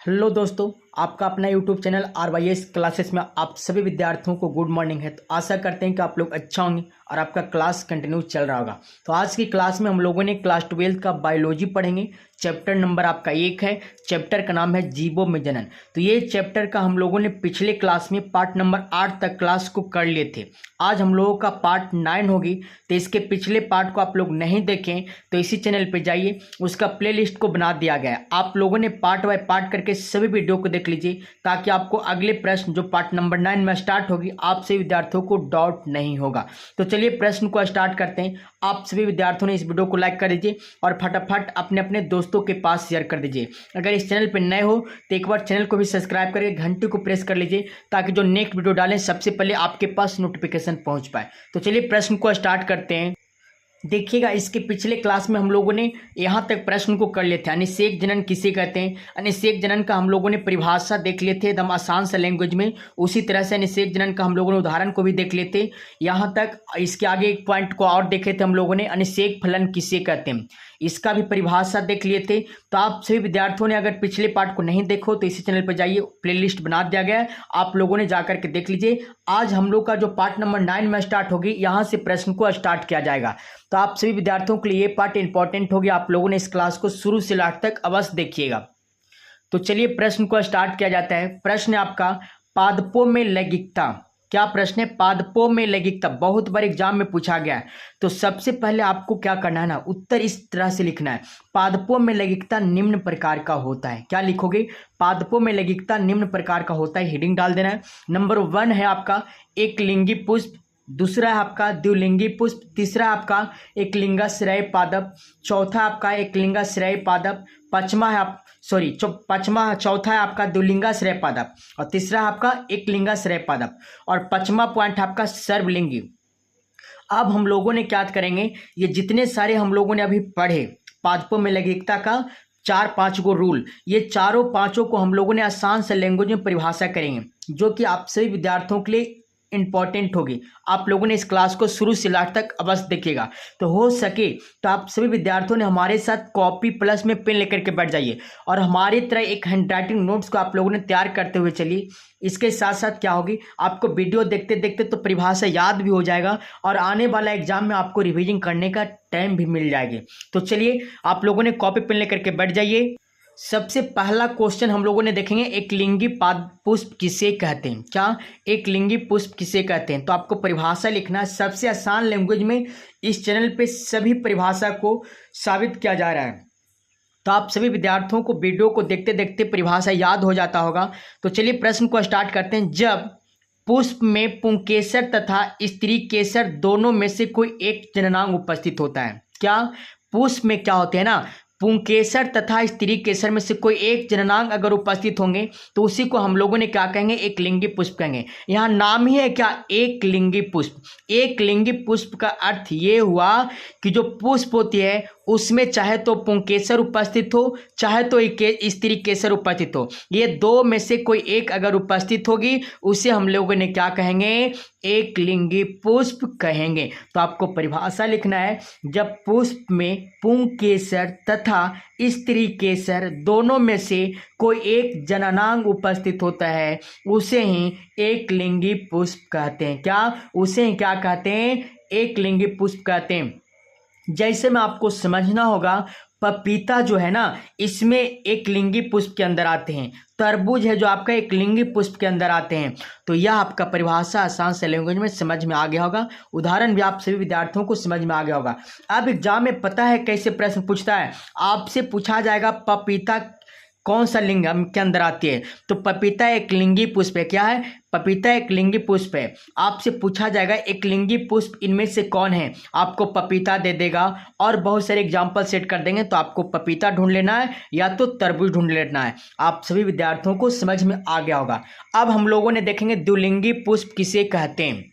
Hello दोस्तों, आपका अपना यूट्यूब चैनल RYS क्लासेस में आप सभी विद्यार्थियों को गुड मॉर्निंग है। तो आशा करते हैं कि आप लोग अच्छा होंगे और आपका क्लास कंटिन्यू चल रहा होगा। तो आज की क्लास में हम लोगों ने क्लास 12 का बायोलॉजी पढ़ेंगे। चैप्टर नंबर आपका 1 है। चैप्टर का नाम है जीवों में जनन। तो ये चैप्टर का हम लोगों ने पिछले क्लास में पार्ट नंबर 8 तक क्लास को कर लिए थे। आज हम लोगों का पार्ट 9 होगी। तो इसके पिछले पार्ट को आप लोग नहीं देखें तो इसी चैनल पे जाइए, उसका प्लेलिस्ट को बना दिया गया है। आप लोगों ने पार्ट बाय पार्ट करके सभी वीडियो को देख लीजिए ताकि आपको अगले प्रश्न जो पार्ट नंबर 9 में स्टार्ट होगी आप सभी विद्यार्थियों को डाउट नहीं होगा। तो चलिए प्रश्न को स्टार्ट करते हैं। आप सभी विद्यार्थियों ने इस वीडियो को लाइक कर दीजिए और फटाफट अपने अपने दोस्तों के पास शेयर कर दीजिए। अगर इस चैनल पर नए हो तो एक बार चैनल को भी सब्सक्राइब करके घंटी को प्रेस कर लीजिए ताकि जो नेक्स्ट वीडियो डालें सबसे पहले आपके पास नोटिफिकेशन पहुंच पाए। तो चलिए प्रश्न को स्टार्ट करते हैं। देखिएगा, इसके पिछले क्लास में हम लोगों ने यहाँ तक प्रश्न को कर लिए थे। अनिषेक जनन किसे कहते हैं। अनिषेक जनन का हम लोगों ने परिभाषा देख लिए थे एकदम आसान सा लैंग्वेज में। उसी तरह से अनिषेक जनन का हम लोगों ने उदाहरण को भी देख लिए थे। यहाँ तक इसके आगे एक पॉइंट को और देखे थे हम लोगों ने, अनिषेक फलन किसे कहते हैं, इसका भी परिभाषा देख लिए थे। तो आप सभी विद्यार्थियों ने अगर पिछले पार्ट को नहीं देखो तो इसी चैनल पर जाइए, प्लेलिस्ट बना दिया गया है, आप लोगों ने जाकर के देख लीजिए। आज हम लोग का जो पार्ट नंबर 9 में स्टार्ट होगी, यहाँ से प्रश्न को स्टार्ट किया जाएगा। तो आप सभी विद्यार्थियों के लिए ये पार्ट इंपॉर्टेंट होगी। आप लोगों ने इस क्लास को शुरू से लास्ट तक अवश्य देखिएगा। तो चलिए प्रश्न को स्टार्ट किया जाता है। प्रश्न है आपका पादपों में लैंगिकता। क्या प्रश्न है? पादपों में लैंगिकता बहुत बार एग्जाम में पूछा गया है। तो सबसे पहले आपको क्या करना है ना, उत्तर इस तरह से लिखना है, पादपों में लैंगिकता निम्न प्रकार का होता है। क्या लिखोगे? पादपों में लैंगिकता निम्न प्रकार का होता है, हेडिंग डाल देना है। नंबर 1 है आपका एक लिंगी पुष्प, दूसरा है आपका द्विलिंगी पुष्प, तीसरा आपका एक लिंगाश्रय पादप, चौथा आपका एक लिंगाश्रय पादप, चौथा है आपका द्विलिंगाश्रय पादप और तीसरा है आपका एक लिंगाश्रय पादप और पांचवा पॉइंट है आपका सर्वलिंगी। अब हम लोगों ने क्या करेंगे, ये जितने सारे हम लोगों ने अभी पढ़े पादपों में लैंगिकता का 4-5 गो रूल, ये चारों पांचों को हम लोगों ने आसान से लैंग्वेज में परिभाषा करेंगे जो कि आप सभी विद्यार्थियों के लिए इंपॉर्टेंट होगी। आप लोगों ने इस क्लास को शुरू से लास्ट तक अवश्य देखिएगा। तो हो सके तो आप सभी विद्यार्थियों ने हमारे साथ कॉपी प्लस में पेन लेकर के बैठ जाइए और हमारी तरह एक हैंडराइटिंग नोट्स को आप लोगों ने तैयार करते हुए चलिए। इसके साथ साथ क्या होगी, आपको वीडियो देखते देखते तो परिभाषा याद भी हो जाएगा और आने वाला एग्जाम में आपको रिवीजन करने का टाइम भी मिल जाएगी। तो चलिए आप लोगों ने कॉपी पेन लेकर के बैठ जाइए। सबसे पहला क्वेश्चन हम लोगों ने देखेंगे, एक लिंगी पुष्प किसे कहते हैं। क्या? एक लिंगी पुष्प किसे कहते हैं। तो आपको परिभाषा लिखना है सबसे आसान लैंग्वेज में। इस चैनल पे सभी परिभाषा को साबित किया जा रहा है, तो आप सभी विद्यार्थियों को वीडियो को देखते देखते परिभाषा याद हो जाता होगा। तो चलिए प्रश्न को स्टार्ट करते हैं। जब पुष्प में पुंकेसर तथा स्त्री केसर दोनों में से कोई एक जननांग उपस्थित होता है। क्या? पुष्प में क्या होते हैं ना, पुंकेसर तथा स्त्री केसर में से कोई एक जननांग अगर उपस्थित होंगे तो उसी को हम लोगों ने क्या कहेंगे, एक लिंगी पुष्प कहेंगे। यहाँ नाम ही है क्या, एक लिंगी पुष्प। एक लिंगी पुष्प का अर्थ ये हुआ कि जो पुष्प होती है उसमें चाहे तो पुंकेसर उपस्थित हो चाहे तो स्त्री केसर उपस्थित हो, ये दो में से कोई एक अगर उपस्थित होगी उसे हम लोगों ने क्या कहेंगे, एक लिंगी पुष्प कहेंगे। तो आपको परिभाषा लिखना है, जब पुष्प में पुंकेसर तथा स्त्री केसर दोनों में से कोई एक जननांग उपस्थित होता है उसे ही एक लिंगी पुष्प कहते हैं। क्या? उसे ही क्या कहते हैं, एक लिंगी पुष्प कहते हैं। जैसे में आपको समझना होगा, पपीता जो है ना इसमें एक लिंगी पुष्प के अंदर आते हैं, तरबूज है जो आपका एक लिंगी पुष्प के अंदर आते हैं। तो यह आपका परिभाषा आसान से लैंग्वेज में समझ में आ गया होगा, उदाहरण भी आप सभी विद्यार्थियों को समझ में आ गया होगा। अब एग्जाम में पता है कैसे प्रश्न पूछता है, आपसे पूछा जाएगा पपीता कौन सा लिंग के अंदर आती है। तो पपीता एक लिंगी पुष्प है। क्या है? पपीता एक लिंगी पुष्प है। आपसे पूछा जाएगा एक लिंगी पुष्प इनमें से कौन है, आपको पपीता दे देगा और बहुत सारे एग्जाम्पल सेट कर देंगे। तो आपको पपीता ढूंढ लेना है या तो तरबूज ढूंढ लेना है। आप सभी विद्यार्थियों को समझ में आ गया होगा। अब हम लोगों ने देखेंगे द्विलिंगी पुष्प किसे कहते हैं।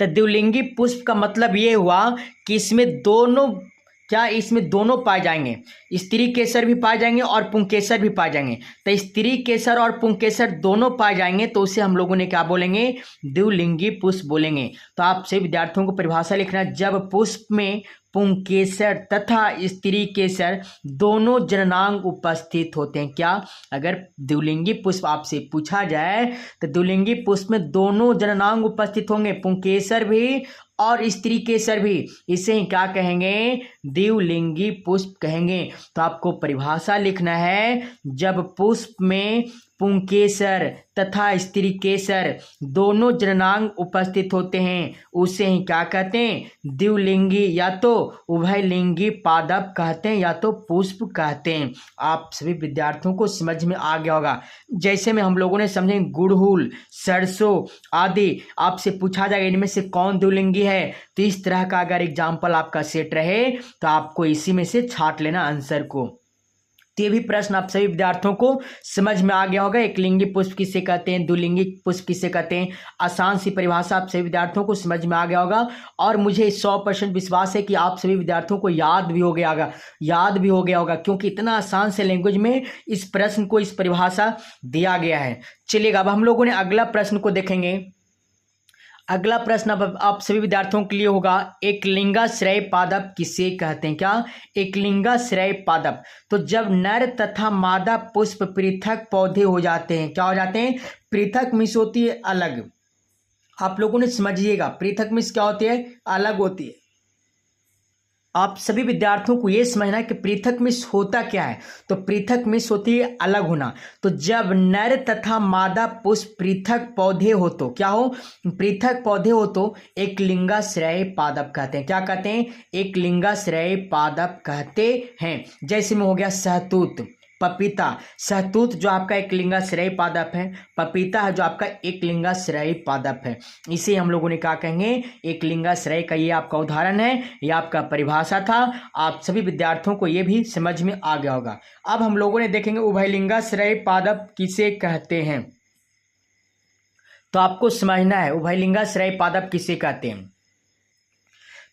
तो द्विलिंगी पुष्प का मतलब ये हुआ कि इसमें दोनों पाए जाएंगे, स्त्री केसर भी पाए जाएंगे और पुंकेसर भी पाए जाएंगे। तो स्त्री केसर और पुंकेसर दोनों पाए जाएंगे तो उसे हम लोगों ने क्या बोलेंगे, द्विलिंगी पुष्प बोलेंगे। तो आप सभी विद्यार्थियों को परिभाषा लिखना है, जब पुष्प में पुंकेसर तथा स्त्री केसर दोनों जननांग उपस्थित होते हैं। क्या? अगर द्विलिंगी पुष्प आपसे पूछा जाए तो द्विलिंगी पुष्प में दोनों जननांग उपस्थित होंगे, पुंकेसर भी और स्त्री केसर भी। इसे ही क्या कहेंगे? द्विलिंगी पुष्प कहेंगे। तो आपको परिभाषा लिखना है, जब पुष्प में पुंकेसर तथा स्त्री केसर दोनों जननांग उपस्थित होते हैं उसे ही क्या कहते हैं? द्विलिंगी या तो उभयलिंगी पादप कहते हैं या तो पुष्प कहते हैं। आप सभी विद्यार्थियों को समझ में आ गया होगा। जैसे में हम लोगों ने समझे गुड़हल, सरसों आदि, आपसे पूछा जाएगा इनमें से कौन द्विलिंगी है, तो इस तरह का अगर एग्जाम्पल आपका सेट रहे तो आपको इसी में से छांट लेना आंसर को। तो ये भी प्रश्न आप सभी विद्यार्थियों को समझ में आ गया होगा। एक लिंगी पुष्प किसे कहते हैं, द्विलिंगी पुष्प किसे कहते हैं, आसान सी परिभाषा आप सभी विद्यार्थियों को समझ में आ गया होगा। और मुझे 100% विश्वास है कि आप सभी विद्यार्थियों को याद भी हो गया होगा, क्योंकि इतना आसान से लैंग्वेज में इस प्रश्न को, इस परिभाषा दिया गया है। चलिएगा अब हम लोगों ने अगला प्रश्न को देखेंगे। अगला प्रश्न अब आप सभी विद्यार्थियों के लिए होगा, एकलिंगाश्रय पादप किसे कहते हैं? क्या? एकलिंगाश्रय पादप। तो जब नर तथा मादा पुष्प पृथक पौधे हो जाते हैं, क्या हो जाते हैं? पृथक मीन्स होती है अलग। आप लोगों ने समझिएगा, पृथक मीन्स क्या होती है? अलग होती है। आप सभी विद्यार्थियों को यह समझना है कि पृथक मिस होता क्या है। तो पृथक मिस होती है अलग होना। तो जब नर तथा मादा पुष्प पृथक पौधे हो तो क्या हो? पृथक पौधे हो तो एकलिंगाश्रय पादप कहते हैं। क्या कहते हैं? एकलिंगाश्रय पादप कहते हैं। जैसे में हो गया सहतूत, पपीता। सहतूत जो आपका एकलिंगाश्रय पादप है, पपीता है जो आपका एकलिंगाश्रय पादप है। इसे हम लोगों ने क्या कहेंगे? एकलिंगाश्रय का ये आपका उदाहरण है, ये आपका परिभाषा था। आप सभी विद्यार्थियों को ये भी समझ में आ गया होगा। अब हम लोगों ने देखेंगे उभयलिंगाश्रय पादप किसे कहते हैं। तो आपको समझना है उभयलिंगाश्रय पादप किसे कहते हैं।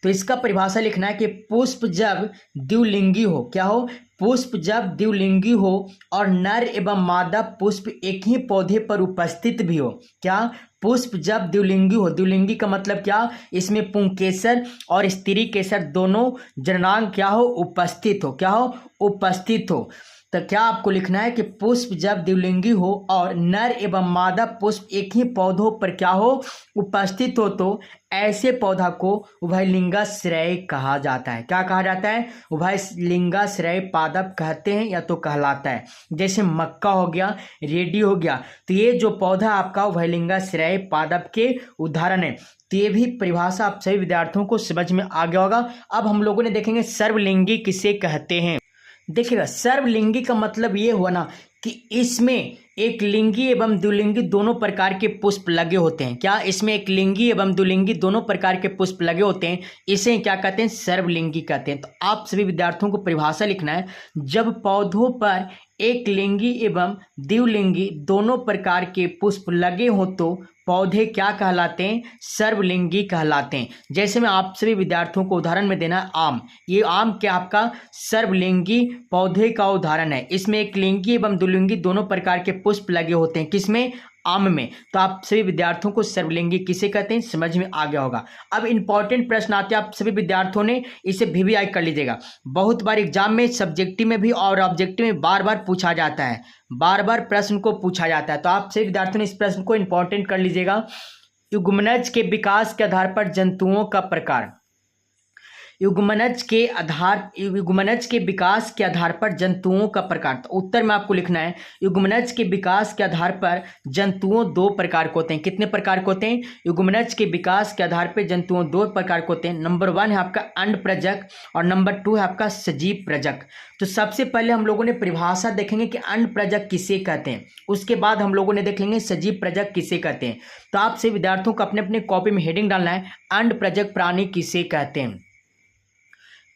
तो इसका परिभाषा लिखना है कि पुष्प जब द्विलिंगी हो, क्या हो? पुष्प जब द्विलिंगी हो और नर एवं मादा पुष्प एक ही पौधे पर उपस्थित भी हो। क्या? पुष्प जब द्विलिंगी हो, द्विलिंगी का मतलब क्या? इसमें पुंकेसर और स्त्री केसर दोनों जननांग क्या हो? उपस्थित हो। क्या हो? उपस्थित हो। तो क्या आपको लिखना है कि पुष्प जब द्विलिंगी हो और नर एवं मादा पुष्प एक ही पौधों पर क्या हो? उपस्थित हो, तो ऐसे पौधा को उभयलिंगाश्रय कहा जाता है। क्या कहा जाता है? उभयलिंगाश्रय पादप कहते हैं या तो कहलाता है। जैसे मक्का हो गया, रेडी हो गया, तो ये जो पौधा आपका उभयलिंगाश्रय पादप के उदाहरण है। तो ये भी परिभाषा आप सभी विद्यार्थियों को समझ में आ गया होगा। अब हम लोगों ने देखेंगे सर्वलिंगी किसे कहते हैं। देखिएगा, सर्वलिंगी का मतलब ये हुआ ना कि इसमें एक लिंगी एवं द्विलिंगी दोनों प्रकार के पुष्प लगे होते हैं। क्या? इसमें एक लिंगी एवं द्विलिंगी दोनों प्रकार के पुष्प लगे होते हैं, इसे क्या कहते हैं? सर्वलिंगी कहते हैं। तो आप सभी विद्यार्थियों को परिभाषा लिखना है, जब पौधों पर एक लिंगी एवं द्विलिंगी दोनों प्रकार के पुष्प लगे हों तो पौधे क्या कहलाते हैं? सर्वलिंगी कहलाते हैं। जैसे मैं आप सभी विद्यार्थियों को उदाहरण में देना है आम। ये आम क्या आपका सर्वलिंगी पौधे का उदाहरण है। इसमें एक लिंगी एवं द्विलिंगी दोनों प्रकार के पुष्प लगे होते हैं। किसमें? आम में। तो आप सभी विद्यार्थियों को सर्वलिंगी किसे कहते हैं समझ में आ गया होगा। अब इंपॉर्टेंट प्रश्न आते हैं, आप सभी विद्यार्थियों ने इसे VVI कर लीजिएगा। बहुत बार एग्जाम में, सब्जेक्टिव में भी और ऑब्जेक्टिव में बार बार पूछा जाता है, बार बार प्रश्न को पूछा जाता है। तो आप सभी विद्यार्थियों ने इस प्रश्न को इंपॉर्टेंट कर लीजिएगा। युग्मनज के विकास के आधार पर जंतुओं का प्रकार। युग्मनज के विकास के आधार पर जंतुओं का प्रकार। तो उत्तर में आपको लिखना है, युग्मनज के विकास के आधार पर जंतुओं दो प्रकार के होते हैं। कितने प्रकार के होते हैं? युग्मनज के विकास के आधार पर जंतुओं दो प्रकार के होते हैं। नंबर 1 है आपका अंडप्रजक और नंबर 2 है आपका सजीव प्रजक। तो सबसे पहले हम लोगों ने परिभाषा देखेंगे कि अंडप्रजक किसे कहते हैं, उसके बाद हम लोगों ने देख लेंगे सजीव प्रजक किसे कहते हैं। तो आपसे विद्यार्थियों को अपने अपने कॉपी में हेडिंग डालना है, अंडप्रजक प्राणी किसे कहते हैं।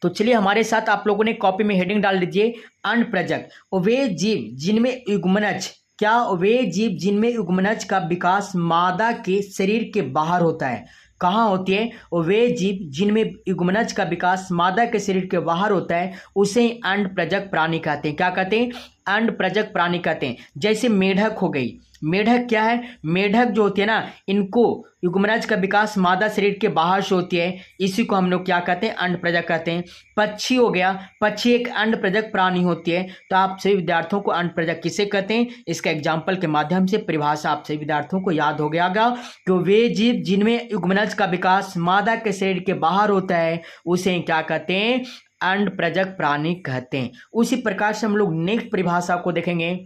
तो चलिए हमारे साथ आप लोगों ने कॉपी में हेडिंग डाल दीजिए, अंडप्रजक वे जीव जिनमें युग्मनज, क्या? वे जीव जिनमें युग्मनज का विकास मादा के शरीर के बाहर होता है। कहाँ होती है? वे जीव जिनमें युग्मनज का विकास मादा के शरीर के बाहर होता है, उसे अंडप्रजक प्राणी कहते हैं। क्या कहते हैं? अंडप्रजक प्राणी कहते हैं। जैसे मेढक हो गई, मेढक क्या है, मेढक जो होती है ना, इनको युग्मनज का विकास मादा शरीर के बाहर से होती है, इसी को हम लोग क्या कहते हैं, अंडप्रजक कहते हैं। पक्षी हो गया, पक्षी एक अंडप्रजक प्राणी होती है। तो आप सभी विद्यार्थियों को अंडप्रजक किसे कहते हैं, इसका एग्जाम्पल के माध्यम से परिभाषा आप सभी विद्यार्थियों को याद हो गया होगा कि वे जीव जिनमें युग्मनज का विकास मादा के शरीर के बाहर होता है उसे क्या कहते हैं, अंडप्रजक प्राणी कहते हैं। उसी प्रकार से हम लोग नेक्स्ट परिभाषा को देखेंगे,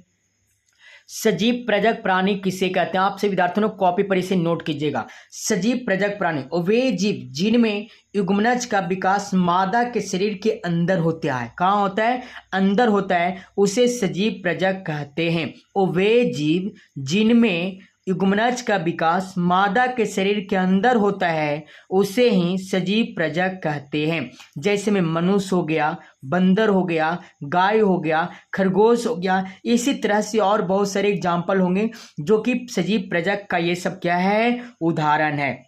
सजीव प्रजक प्राणी किसे कहते हैं। आप सभी विद्यार्थियों ने कॉपी पर इसे नोट कीजिएगा। सजीव प्रजक प्राणी वे जीव जिनमें युग्मनज का विकास मादा के शरीर के अंदर होता है, कहाँ होता है, अंदर होता है, उसे सजीव प्रजक कहते हैं। और वे जीव जिनमें युग्मनज का विकास मादा के शरीर के अंदर होता है उसे ही सजीव प्रजक कहते हैं। जैसे में मनुष्य हो गया, बंदर हो गया, गाय हो गया, खरगोश हो गया, इसी तरह से और बहुत सारे एग्जाम्पल होंगे जो कि सजीव प्रजक का ये सब क्या है, उदाहरण है।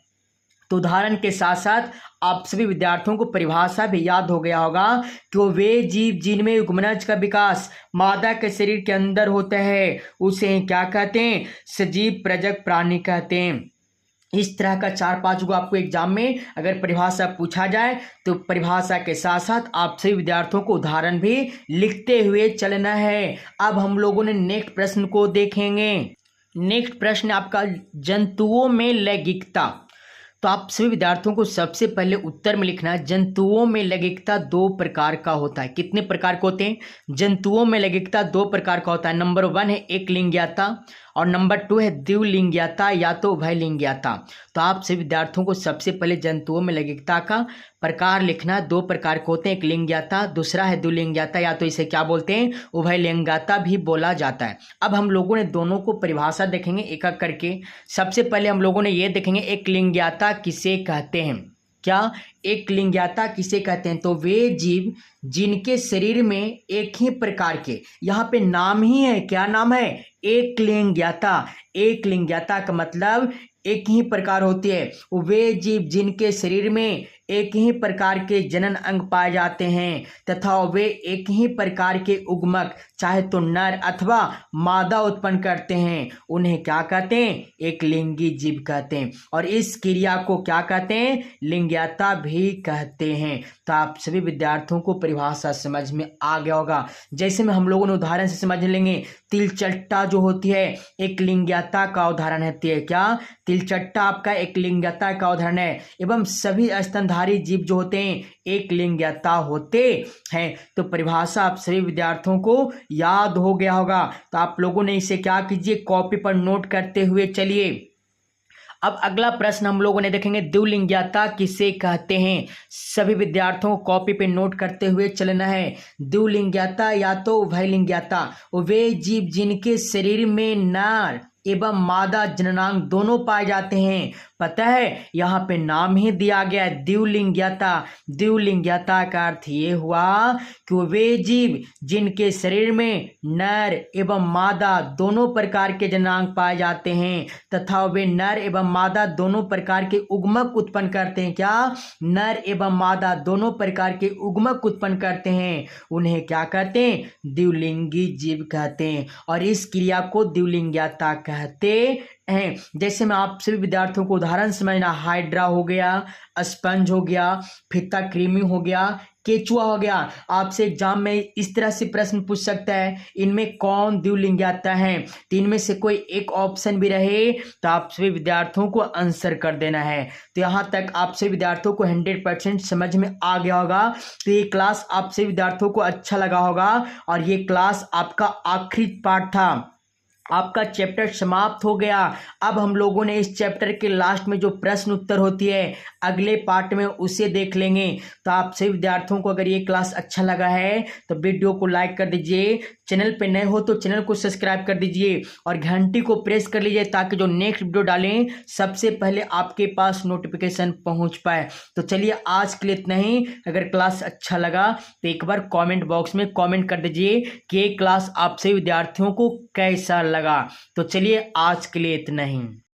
तो उदाहरण के साथ साथ आप सभी विद्यार्थियों को परिभाषा भी याद हो गया होगा कि वे जीव जिनमें युग्मनज का विकास मादा के शरीर के अंदर होता है उसे क्या कहते हैं, सजीव प्रजक प्राणी कहते हैं। इस तरह का 4-5 को आपको एग्जाम में अगर परिभाषा पूछा जाए तो परिभाषा के साथ साथ आप सभी विद्यार्थियों को उदाहरण भी लिखते हुए चलना है। अब हम लोगों ने नेक्स्ट प्रश्न को देखेंगे। नेक्स्ट प्रश्न आपका जंतुओं में लैंगिकता। तो आप सभी विद्यार्थियों को सबसे पहले उत्तर में लिखना है, जंतुओं में लैंगिकता 2 प्रकार का होता है। कितने प्रकार के होते हैं, जंतुओं में लैंगिकता 2 प्रकार का होता है। नंबर 1 है एक लिंगियता और नंबर 2 है द्विलिंगियता या तो उभयलिंगियता। तो आप सभी विद्यार्थियों को सबसे पहले जंतुओं में लैंगिकता का प्रकार लिखना। 2 प्रकार के होते हैं, एक लिंगियता, दूसरा है द्विलिंगियता या तो इसे क्या बोलते हैं, उभयलिंगियता भी बोला जाता है। अब हम लोगों ने दोनों को परिभाषा देखेंगे एक एक करके। सबसे पहले हम लोगों ने ये देखेंगे एक लिंगियता किसे कहते हैं। क्या एक लिंगियता किसे कहते हैं, तो वे जीव जिनके शरीर में एक ही प्रकार के, यहाँ पे नाम ही है, क्या नाम है, एक लिंगियता। एक लिंगियता का मतलब एक ही प्रकार होती है। वे जीव जिनके शरीर में एक ही प्रकार के जनन अंग पाए जाते हैं तथा वे एक ही प्रकार के उग्मक चाहे तो नर अथवा मादा उत्पन्न करते हैं उन्हें क्या कहते हैं, एक लिंगी जीव कहते हैं। और इस क्रिया को क्या कहते हैं, लिंगियता भी कहते हैं। तो आप सभी विद्यार्थियों को परिभाषा समझ में आ गया होगा। जैसे में हम लोगों ने उदाहरण से समझ लेंगे, तिलचट्टा जो होती है एक लिंगियता का उदाहरण है। क्या तिलचट्टा आपका एक लिंगियता का उदाहरण है। एवं सभी स्तनधारी जीव जो होते हैं एक लिंगियता होते हैं। तो परिभाषा आप सभी विद्यार्थियों को याद हो गया होगा। तो आप लोगों ने इसे क्या कीजिए, कॉपी पर नोट करते हुए चलिए। अब अगला प्रश्न हम लोगों ने देखेंगे, द्विलिंगियता किसे कहते हैं। सभी विद्यार्थियों को कॉपी पे नोट करते हुए चलना है। द्विलिंगियता या तो उभयलिंगियता वे जीव जिनके शरीर में नर एवं मादा जननांग दोनों पाए जाते हैं। पता है यहाँ पे नाम ही दिया गया है द्विलिंगियता। द्विलिंगियता का अर्थ ये हुआ कि वे जीव जिनके शरीर में नर एवं मादा दोनों प्रकार के जननांग पाए जाते हैं तथा वे नर एवं मादा दोनों प्रकार के उग्मक उत्पन्न करते हैं। क्या, नर एवं मादा दोनों प्रकार के उग्मक उत्पन्न करते हैं, उन्हें क्या कहते हैं, द्विलिंगी जीव कहते हैं। और इस क्रिया को द्विलिंगियता कहते हैं। जैसे मैं आप सभी विद्यार्थियों को उदाहरण समझना, हाइड्रा हो गया, स्पंज हो गया, फित्ता कृमि हो गया, केचुआ हो गया। आपसे एग्जाम में इस तरह से प्रश्न पूछ सकता है, इनमें कौन द्विलिंगियता है। तो इनमें से कोई एक ऑप्शन भी रहे तो आप सभी विद्यार्थियों को आंसर कर देना है। तो यहाँ तक आप सभी विद्यार्थियों को 100% समझ में आ गया होगा। तो ये क्लास आप सभी विद्यार्थियों को अच्छा लगा होगा और ये क्लास आपका आखिरी पार्ट था। आपका चैप्टर समाप्त हो गया। अब हम लोगों ने इस चैप्टर के लास्ट में जो प्रश्न उत्तर होती है अगले पार्ट में उसे देख लेंगे। तो आप सभी विद्यार्थियों को अगर ये क्लास अच्छा लगा है तो वीडियो को लाइक कर दीजिए, चैनल पे नए हो तो चैनल को सब्सक्राइब कर दीजिए और घंटी को प्रेस कर लीजिए ताकि जो नेक्स्ट वीडियो डालें सबसे पहले आपके पास नोटिफिकेशन पहुंच पाए। तो चलिए आज के लिए इतना ही। अगर क्लास अच्छा लगा तो एक बार कमेंट बॉक्स में कमेंट कर दीजिए कि ये क्लास आप सभी विद्यार्थियों को कैसा लगा। तो चलिए आज के लिए इतना ही।